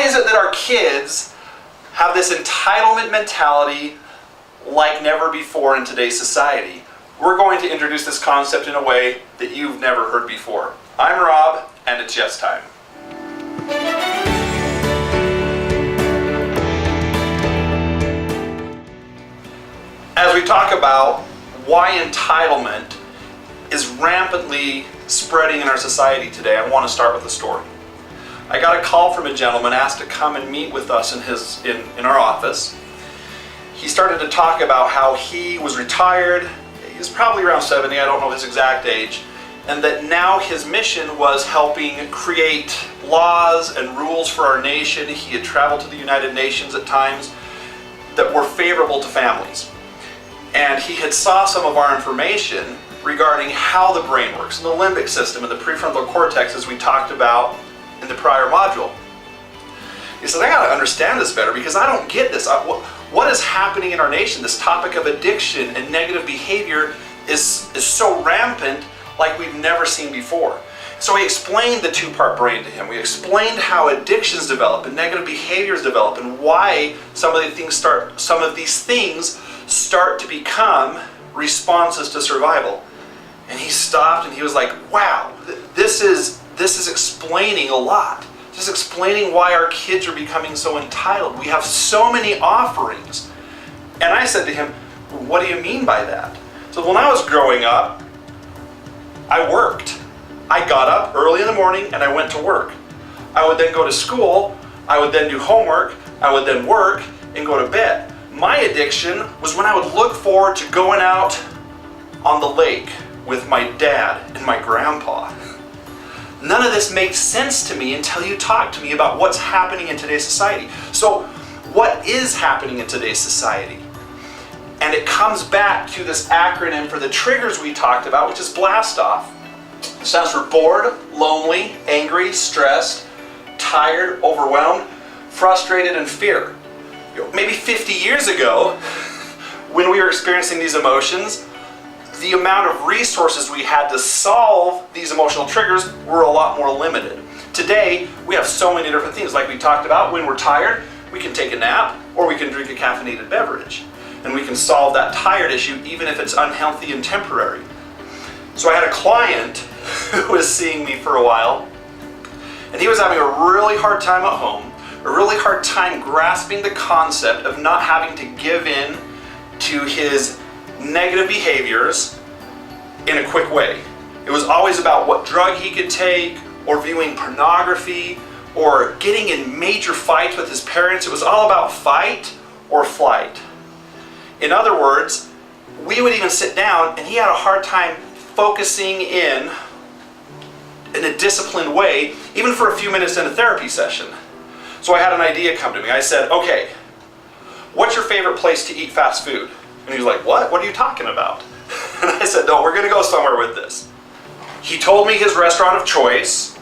is it that our kids have this entitlement mentality like never before in today's society? We're going to introduce this concept in a way that you've never heard before. I'm Rob, and it's yes time. As we talk about why entitlement is rampantly spreading in our society today, I want to start with a story. I got a call from a gentleman asked to come and meet with us in our office. He started to talk about how he was retired. He was probably around 70, I don't know his exact age, and that now his mission was helping create laws and rules for our nation. He had traveled to the United Nations at times that were favorable to families. And he had saw some of our information regarding how the brain works, and the limbic system and the prefrontal cortex, as we talked about in the prior module. He said, I got to understand this better because I don't get this. What is happening in our nation? This topic of addiction and negative behavior is so rampant like we've never seen before. So we explained the two-part brain to him. We explained how addictions develop and negative behaviors develop and why some of these things start to become responses to survival. And he stopped and he was like, wow, this is explaining a lot. This is explaining why our kids are becoming so entitled. We have so many offerings. And I said to him, what do you mean by that? So when I was growing up, I worked. I got up early in the morning and I went to work. I would then go to school, I would then do homework, I would then work and go to bed. My addiction was when I would look forward to going out on the lake with my dad and my grandpa. None of this makes sense to me until you talk to me about what's happening in today's society. So what is happening in today's society? And it comes back to this acronym for the triggers we talked about, which is BLAST off. It stands for bored, lonely, angry, stressed, tired, overwhelmed, frustrated, and fear. Maybe 50 years ago, when we were experiencing these emotions, the amount of resources we had to solve these emotional triggers were a lot more limited. Today, we have so many different things. Like we talked about, when we're tired, we can take a nap or we can drink a caffeinated beverage. And we can solve that tired issue even if it's unhealthy and temporary. So I had a client who was seeing me for a while, and he was having a really hard time at home, a really hard time grasping the concept of not having to give in to his negative behaviors in a quick way. It was always about what drug he could take, or viewing pornography, or getting in major fights with his parents. It was all about fight or flight. In other words, we would even sit down and he had a hard time focusing in a disciplined way, even for a few minutes in a therapy session. So I had an idea come to me. I said, okay, what's your favorite place to eat fast food? And he was like, what? What are you talking about? And I said, no, we're going to go somewhere with this. He told me his restaurant of choice,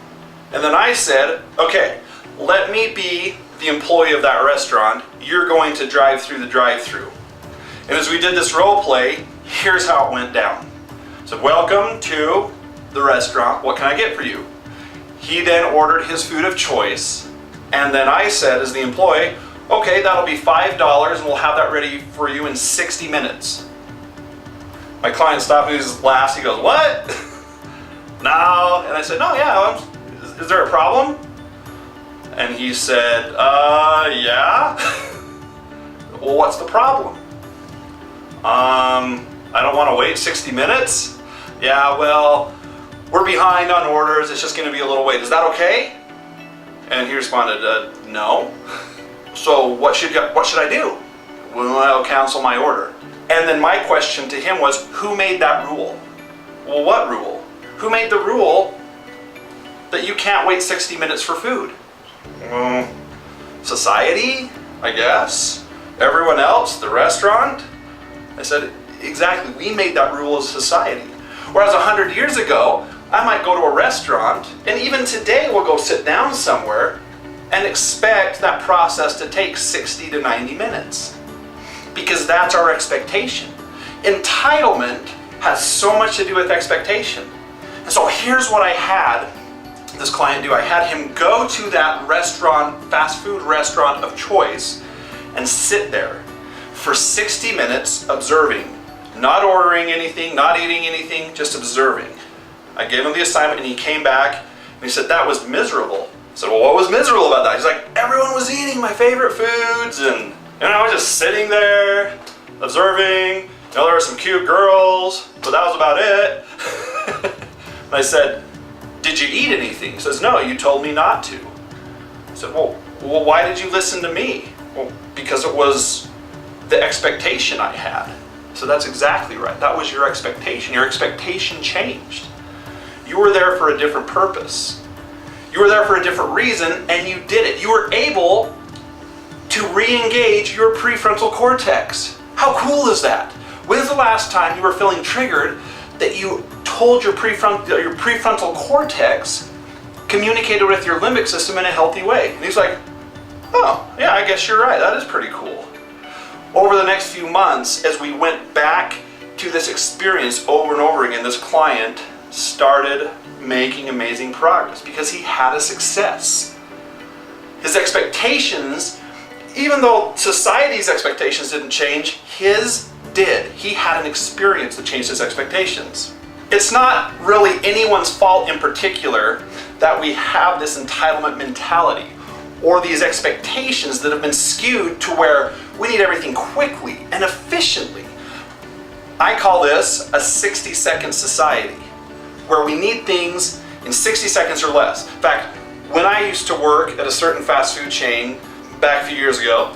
and then I said, okay, let me be the employee of that restaurant. You're going to drive through the drive-thru. And as we did this role play, here's how it went down. I said, welcome to the restaurant. What can I get for you? He then ordered his food of choice, and then I said, as the employee, okay, that'll be $5 and we'll have that ready for you in 60 minutes. My client stopped me, he just laughs, he goes, what? No. And I said, no, yeah, is there a problem? And he said, yeah. Well, what's the problem? I don't want to wait 60 minutes. Yeah, well, we're behind on orders, it's just going to be a little wait. Is that okay? And he responded, no. So what should I do? Well, I'll cancel my order. And then my question to him was, who made that rule? Well, what rule? Who made the rule that you can't wait 60 minutes for food? Society, I guess. Everyone else, the restaurant. I said, exactly, we made that rule as society. Whereas 100 years ago, I might go to a restaurant, and even today we'll go sit down somewhere and expect that process to take 60 to 90 minutes. Because that's our expectation. Entitlement has so much to do with expectation. And so here's what I had this client do? I had him go to that restaurant, fast food restaurant of choice, and sit there for 60 minutes observing, not ordering anything, not eating anything, just observing. I gave him the assignment and he came back and he said, that was miserable. I said, well, what was miserable about that? He's like, everyone was eating my favorite foods and I was just sitting there observing. There were some cute girls, but that was about it. And I said, did you eat anything? He says, no, you told me not to. I said, well, why did you listen to me? Well, because it was the expectation I had. So that's exactly right. That was your expectation. Your expectation changed. You were there for a different purpose. You were there for a different reason, and you did it. You were able to re-engage your prefrontal cortex. How cool is that? When's the last time you were feeling triggered that you told your prefrontal cortex communicated with your limbic system in a healthy way? And he's like, oh, yeah, I guess you're right. That is pretty cool. Over the next few months, as we went back to this experience over and over again, this client started making amazing progress because he had a success. His expectations, even though society's expectations didn't change, his did. He had an experience that changed his expectations. It's not really anyone's fault in particular that we have this entitlement mentality or these expectations that have been skewed to where we need everything quickly and efficiently. I call this a 60-second society, where we need things in 60 seconds or less. In fact, when I used to work at a certain fast food chain back a few years ago,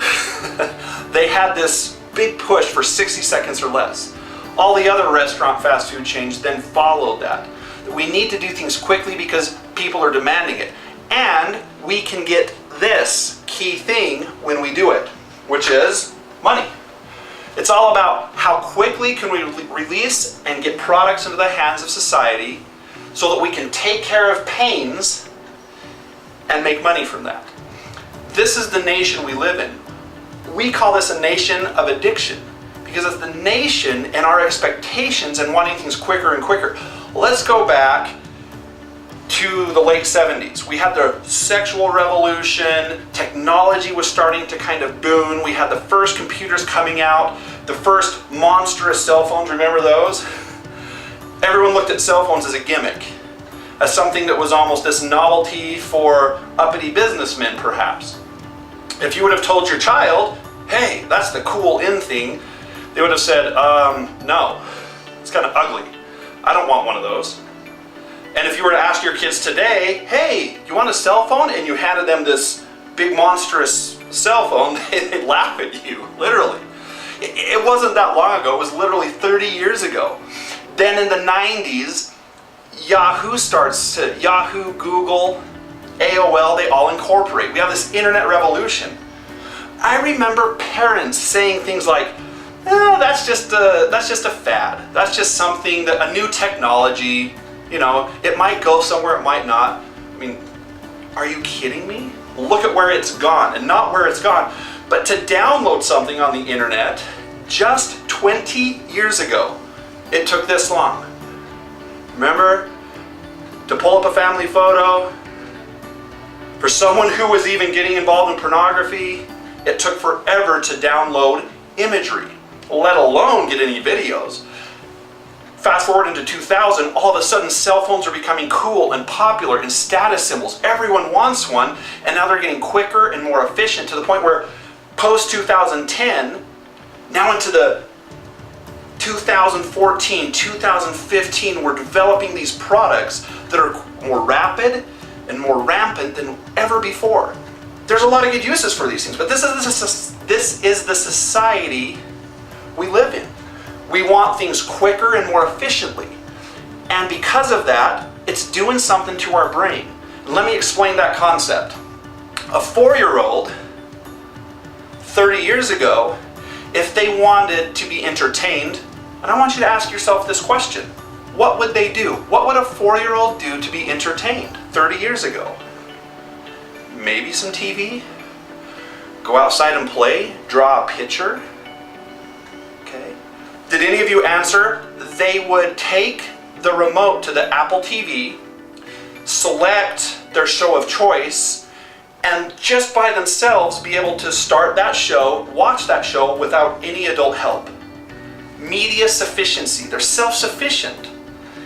they had this big push for 60 seconds or less. All the other restaurant fast food chains then followed that. We need to do things quickly because people are demanding it. And we can get this key thing when we do it, which is money. It's all about how quickly can we release and get products into the hands of society so that we can take care of pains and make money from that. This is the nation we live in. We call this a nation of addiction because it's the nation and our expectations and wanting things quicker and quicker. Let's go back to the late 70s. We had the sexual revolution, technology was starting to kind of boom, we had the first computers coming out, the first monstrous cell phones, remember those? Everyone looked at cell phones as a gimmick, as something that was almost this novelty for uppity businessmen perhaps. If you would have told your child, hey, that's the cool in thing, they would have said, no, it's kind of ugly. I don't want one of those. And if you were to ask your kids today, hey, you want a cell phone? And you handed them this big monstrous cell phone, they'd laugh at you, literally. It wasn't that long ago, it was literally 30 years ago. Then in the 90s, Yahoo, Google, AOL, they all incorporate. We have this internet revolution. I remember parents saying things like, oh, that's just a fad. That's just something, that a new technology, you know, it might go somewhere, it might not. I mean, are you kidding me? Look at where it's gone, and not where it's gone, but to download something on the internet just 20 years ago, it took this long. Remember, to pull up a family photo, for someone who was even getting involved in pornography, it took forever to download imagery, let alone get any videos. Fast forward into 2000, all of a sudden cell phones are becoming cool and popular and status symbols. Everyone wants one, and now they're getting quicker and more efficient to the point where post-2010, now into the 2014, 2015, we're developing these products that are more rapid and more rampant than ever before. There's a lot of good uses for these things, but this is the society we live in. We want things quicker and more efficiently. And because of that, it's doing something to our brain. Let me explain that concept. A 4-year-old, 30 years ago, if they wanted to be entertained, and I want you to ask yourself this question, what would they do? What would a 4-year-old do to be entertained 30 years ago? Maybe some TV? Go outside and play? Draw a picture? Okay. Did any of you answer? They would take the remote to the Apple TV, select their show of choice, and just by themselves be able to start that show, watch that show without any adult help. Media sufficiency, they're self-sufficient.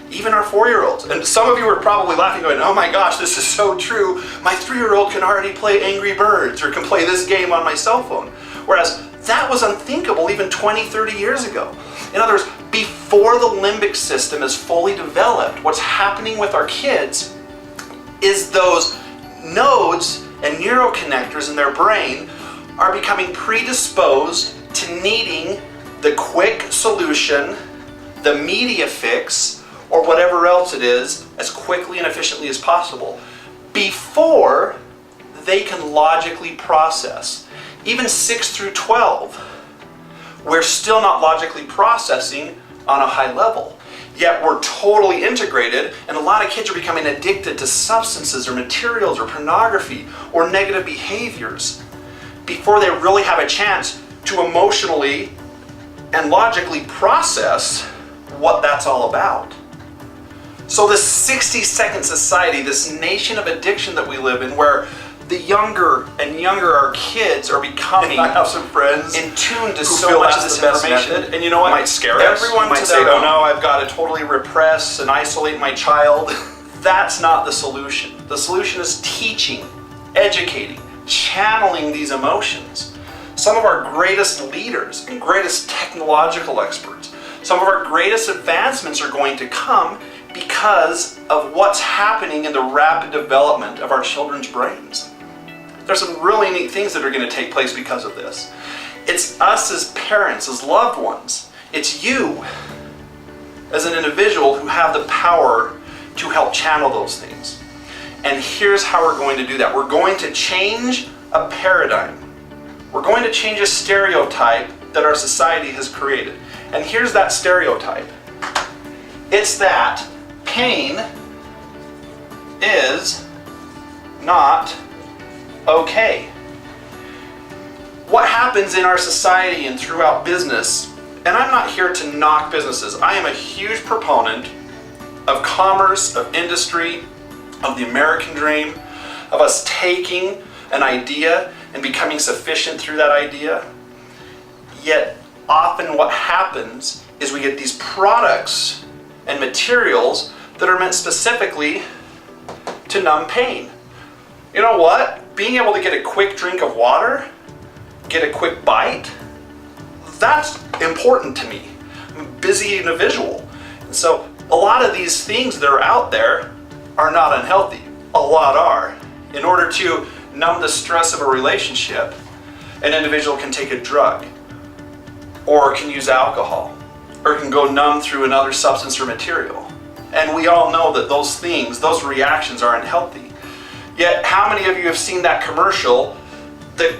Even our 4-year-olds. And some of you are probably laughing going, oh my gosh, this is so true. My 3-year-old can already play Angry Birds or can play this game on my cell phone. Whereas that was unthinkable even 20, 30 years ago. In other words, before the limbic system is fully developed, what's happening with our kids is those nodes and neuroconnectors in their brain are becoming predisposed to needing the quick solution, the media fix, or whatever else it is, as quickly and efficiently as possible, before they can logically process. Even 6 through 12, we're still not logically processing on a high level. Yet we're totally integrated, and a lot of kids are becoming addicted to substances or materials or pornography or negative behaviors before they really have a chance to emotionally and logically process what that's all about. So this 60-second society, this nation of addiction that we live in, where the younger and younger our kids are becoming I have some friends in tune to who so feel much that's of this the best information. method. And you know what? It might scare us. Everyone Might to say, their oh own. no, I've got to totally repress and isolate my child. That's not the solution. The solution is teaching, educating, channeling these emotions. Some of our greatest leaders and greatest technological experts, some of our greatest advancements are going to come because of what's happening in the rapid development of our children's brains. There's some really neat things that are going to take place because of this. It's us as parents, as loved ones. It's you as an individual who have the power to help channel those things. And here's how we're going to do that. We're going to change a paradigm. We're going to change a stereotype that our society has created. And here's that stereotype. It's that pain is not okay. What happens in our society and throughout business, and I'm not here to knock businesses. I am a huge proponent of commerce, of industry, of the American dream, of us taking an idea and becoming sufficient through that idea. Yet often what happens is we get these products and materials that are meant specifically to numb pain. You know what? Being able to get a quick drink of water, get a quick bite, that's important to me. I'm a busy individual. And so a lot of these things that are out there are not unhealthy. A lot are. In order to numb the stress of a relationship, an individual can take a drug, or can use alcohol, or can go numb through another substance or material. And we all know that those things, those reactions are unhealthy. Yet, how many of you have seen that commercial that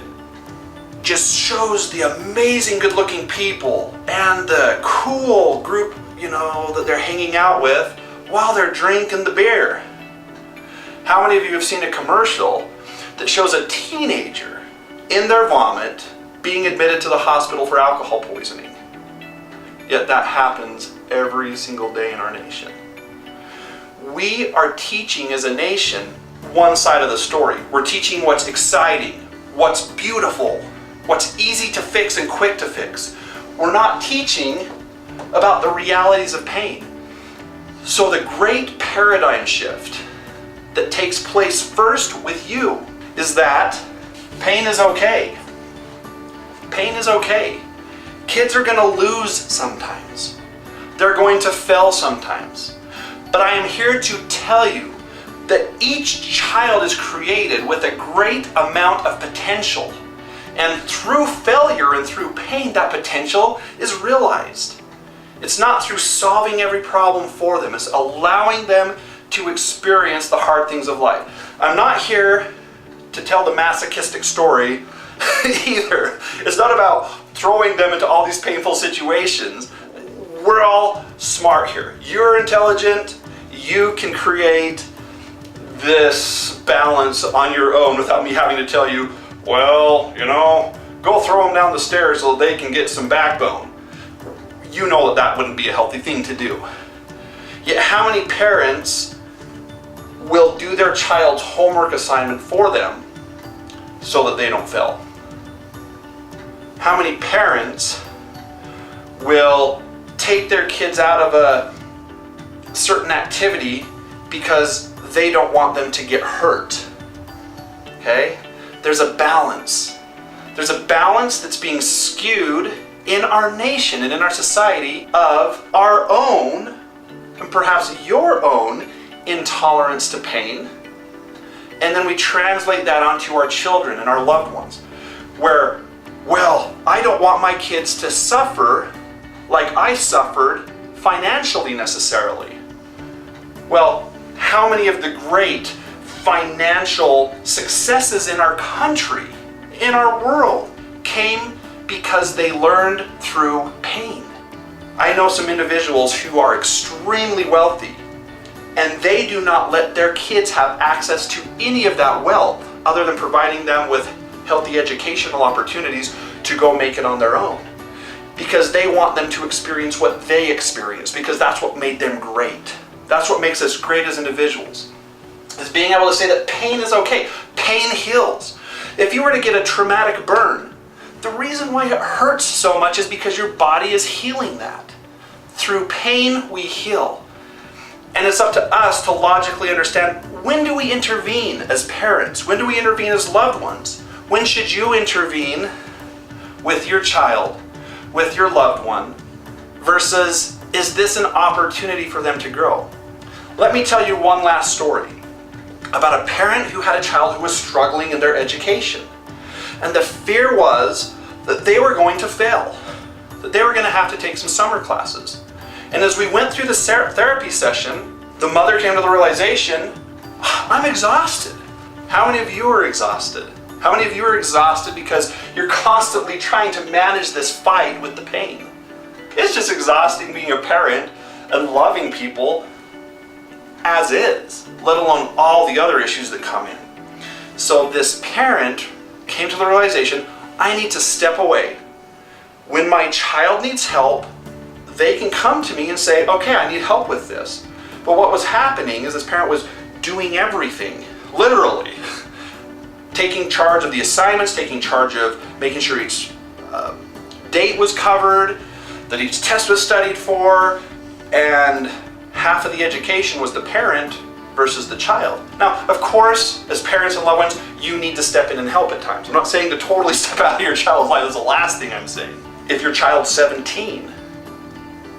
just shows the amazing good-looking people and the cool group, that they're hanging out with while they're drinking the beer? How many of you have seen a commercial that shows a teenager in their vomit being admitted to the hospital for alcohol poisoning? Yet that happens every single day in our nation. We are teaching as a nation one side of the story. We're teaching what's exciting, what's beautiful, what's easy to fix and quick to fix. We're not teaching about the realities of pain. So the great paradigm shift that takes place first with you is that pain is okay. Pain is okay. Kids are going to lose sometimes. They're going to fail sometimes. But I am here to tell you that each child is created with a great amount of potential. And through failure and through pain, that potential is realized. It's not through solving every problem for them. It's allowing them to experience the hard things of life. I'm not here to tell the masochistic story either. It's not about throwing them into all these painful situations. We're all smart here. You're intelligent. You can create this balance on your own without me having to tell you, well, go throw them down the stairs so they can get some backbone. You know that wouldn't be a healthy thing to do. Yet how many parents will do their child's homework assignment for them so that they don't fail? How many parents will take their kids out of a certain activity because they don't want them to get hurt? Okay? There's a balance. There's a balance that's being skewed in our nation and in our society of our own, and perhaps your own, intolerance to pain. And then we translate that onto our children and our loved ones, where, well, I don't want my kids to suffer like I suffered financially necessarily. Well, how many of the great financial successes in our country, in our world, came because they learned through pain? I know some individuals who are extremely wealthy, and they do not let their kids have access to any of that wealth other than providing them with healthy educational opportunities to go make it on their own. Because they want them to experience what they experienced, because that's what made them great. That's what makes us great as individuals, is being able to say that pain is okay. Pain heals. If you were to get a traumatic burn, the reason why it hurts so much is because your body is healing that. Through pain, we heal. And it's up to us to logically understand, when do we intervene as parents? When do we intervene as loved ones? When should you intervene with your child, with your loved one, versus is this an opportunity for them to grow? Let me tell you one last story about a parent who had a child who was struggling in their education. And the fear was that they were going to fail, that they were going to have to take some summer classes. And as we went through the therapy session, the mother came to the realization, I'm exhausted. How many of you are exhausted? How many of you are exhausted because you're constantly trying to manage this fight with the pain? It's just exhausting being a parent and loving people as is, let alone all the other issues that come in. So this parent came to the realization, I need to step away. When my child needs help, they can come to me and say, okay, I need help with this. But what was happening is this parent was doing everything, literally. Taking charge of the assignments, taking charge of making sure each date was covered, that each test was studied for, and half of the education was the parent versus the child. Now, of course, as parents and loved ones, you need to step in and help at times. I'm not saying to totally step out of your child's life. That's the last thing I'm saying. If your child's 17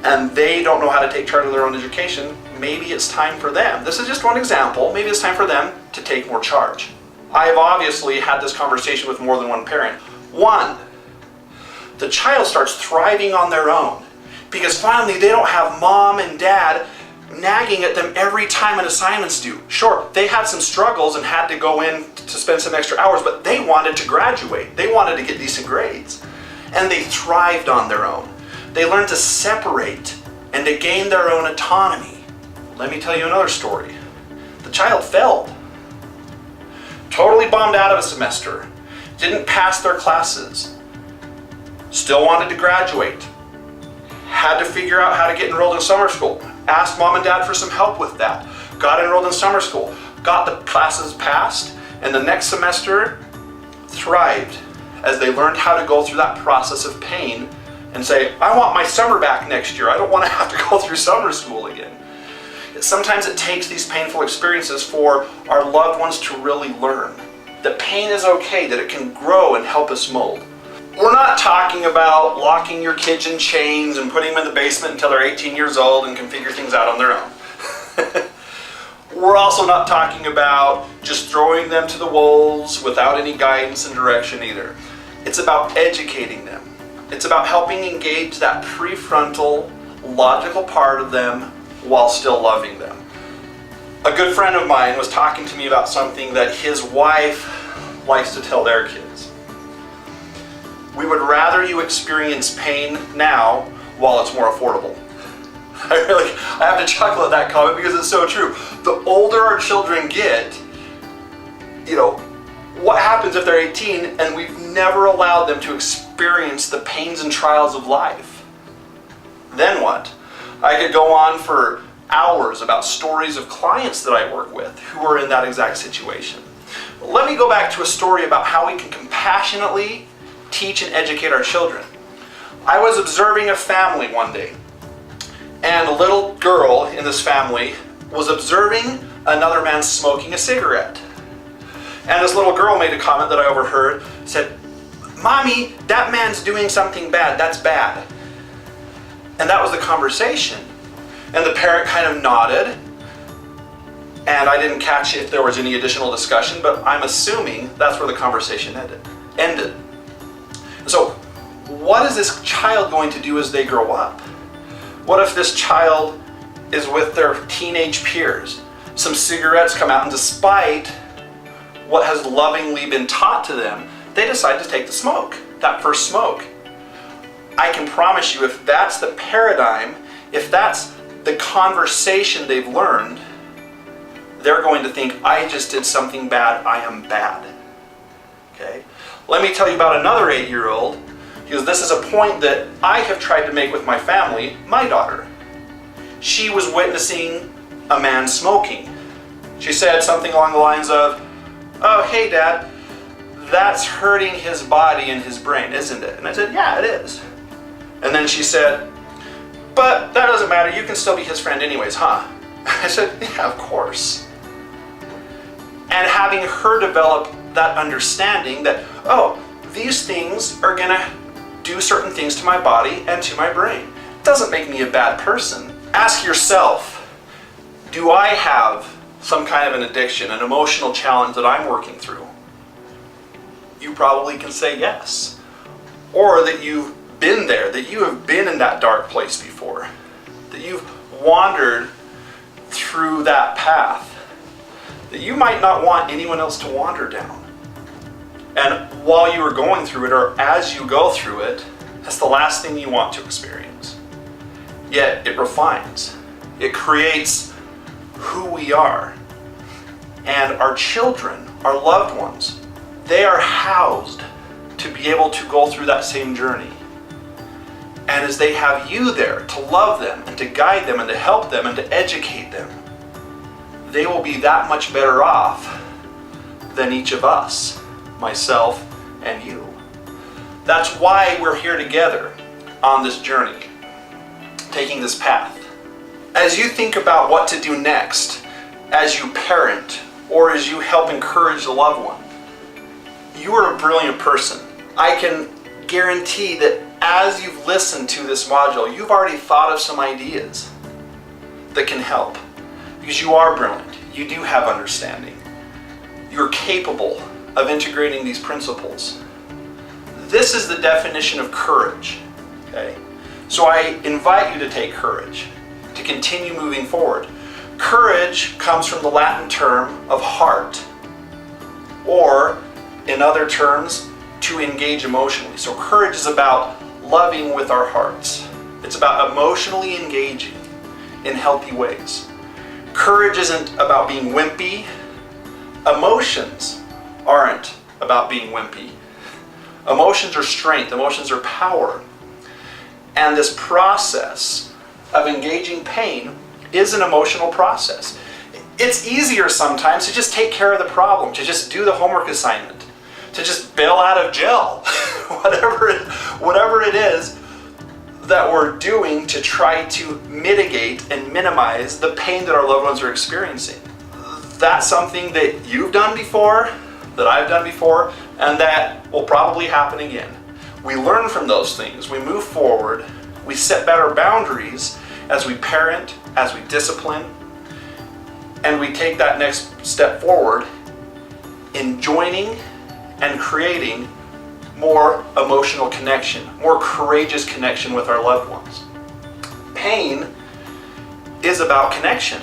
and they don't know how to take charge of their own education, maybe it's time for them. This is just one example. Maybe it's time for them to take more charge. I've obviously had this conversation with more than one parent. One, the child starts thriving on their own because finally they don't have mom and dad nagging at them every time an assignment's due. Sure, they had some struggles and had to go in to spend some extra hours, but they wanted to graduate. They wanted to get decent grades. And they thrived on their own. They learned to separate and to gain their own autonomy. Let me tell you another story. The child failed. Totally bombed out of a semester. Didn't pass their classes. Still wanted to graduate. Had to figure out how to get enrolled in summer school. Asked mom and dad for some help with that. Got enrolled in summer school. Got the classes passed. And the next semester thrived as they learned how to go through that process of pain and say, I want my summer back next year. I don't want to have to go through summer school again. Sometimes it takes these painful experiences for our loved ones to really learn that pain is okay, that it can grow and help us mold. We're not talking about locking your kids in chains and putting them in the basement until they're 18 years old and can figure things out on their own. We're also not talking about just throwing them to the wolves without any guidance and direction either. It's about educating them. It's about helping engage that prefrontal, logical part of them while still loving them. A good friend of mine was talking to me about something that his wife likes to tell their kids. We would rather you experience pain now while it's more affordable. I have to chuckle at that comment because it's so true. The older our children get, what happens if they're 18 and we've never allowed them to experience the pains and trials of life? Then what? I could go on for hours about stories of clients that I work with who are in that exact situation. Let me go back to a story about how we can compassionately teach and educate our children. I was observing a family one day, and a little girl in this family was observing another man smoking a cigarette. And this little girl made a comment that I overheard, said, "Mommy, that man's doing something bad, that's bad." And that was the conversation. And the parent kind of nodded, and I didn't catch if there was any additional discussion, but I'm assuming that's where the conversation ended. So, what is this child going to do as they grow up? What if this child is with their teenage peers? Some cigarettes come out, and despite what has lovingly been taught to them, they decide to take the smoke, that first smoke. I can promise you, if that's the paradigm, if that's the conversation they've learned, they're going to think, I just did something bad, I am bad. Okay? Let me tell you about another 8-year-old, because this is a point that I have tried to make with my family, my daughter. She was witnessing a man smoking. She said something along the lines of, "Oh, hey Dad, that's hurting his body and his brain, isn't it?" And I said, "Yeah, it is." And then she said, "But that doesn't matter, you can still be his friend anyways, huh?" I said, "Yeah, of course." And having her develop that understanding that, oh, these things are gonna do certain things to my body and to my brain, doesn't make me a bad person. Ask yourself, do I have some kind of an addiction, an emotional challenge that I'm working through? You probably can say yes. Or that you've been there, that you have been in that dark place before, that you've wandered through that path that you might not want anyone else to wander down. And while you are going through it, or as you go through it, that's the last thing you want to experience. Yet it refines, it creates who we are. And our children, our loved ones, they are housed to be able to go through that same journey. And as they have you there to love them and to guide them and to help them and to educate them, they will be that much better off than each of us, myself and you. That's why we're here together on this journey, taking this path. As you think about what to do next, as you parent or as you help encourage a loved one, you are a brilliant person. I can guarantee that as you've listened to this module, you've already thought of some ideas that can help. Because you are brilliant. You do have understanding. You're capable of integrating these principles. This is the definition of courage. Okay? So I invite you to take courage, to continue moving forward. Courage comes from the Latin term of heart, or in other terms, to engage emotionally. So courage is about loving with our hearts. It's about emotionally engaging in healthy ways. Courage isn't about being wimpy. Emotions aren't about being wimpy. Emotions are strength, emotions are power. And this process of engaging pain is an emotional process. It's easier sometimes to just take care of the problem, to just do the homework assignment, to just bail out of jail, whatever it is that we're doing to try to mitigate and minimize the pain that our loved ones are experiencing. That's something that you've done before, that I've done before, and that will probably happen again. We learn from those things, we move forward, we set better boundaries as we parent, as we discipline, and we take that next step forward in joining and creating more emotional connection, more courageous connection with our loved ones. Pain is about connection.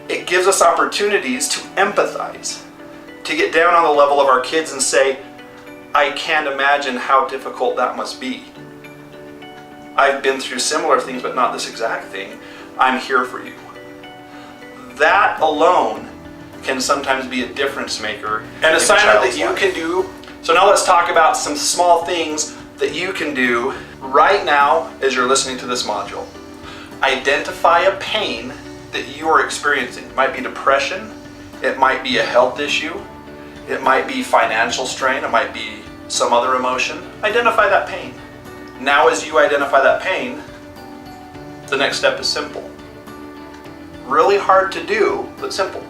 It gives us opportunities to empathize, to get down on the level of our kids and say, I can't imagine how difficult that must be. I've been through similar things, but not this exact thing. I'm here for you. That alone can sometimes be a difference maker. An assignment that you can do. So now let's talk about some small things that you can do right now as you're listening to this module. Identify a pain that you are experiencing. It might be depression, it might be a health issue, it might be financial strain, it might be some other emotion. Identify that pain. Now as you identify that pain, the next step is simple. Really hard to do, but simple.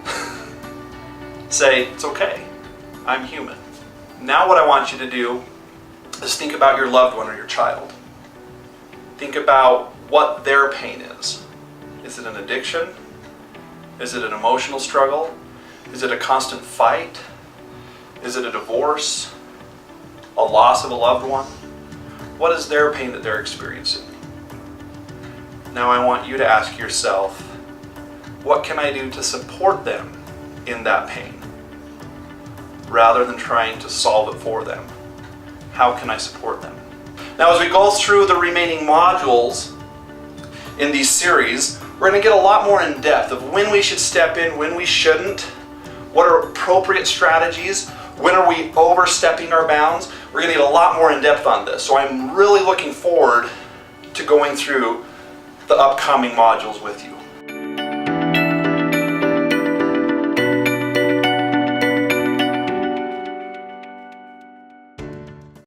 Say, it's okay, I'm human. Now what I want you to do is think about your loved one or your child. Think about what their pain is. Is it an addiction? Is it an emotional struggle? Is it a constant fight? Is it a divorce? A loss of a loved one? What is their pain that they're experiencing? Now I want you to ask yourself, what can I do to support them in that pain? Rather than trying to solve it for them, how can I support them? Now as we go through the remaining modules in these series, we're going to get a lot more in depth of when we should step in, when we shouldn't, what are appropriate strategies, when are we overstepping our bounds. We're going to get a lot more in depth on this. So I'm really looking forward to going through the upcoming modules with you.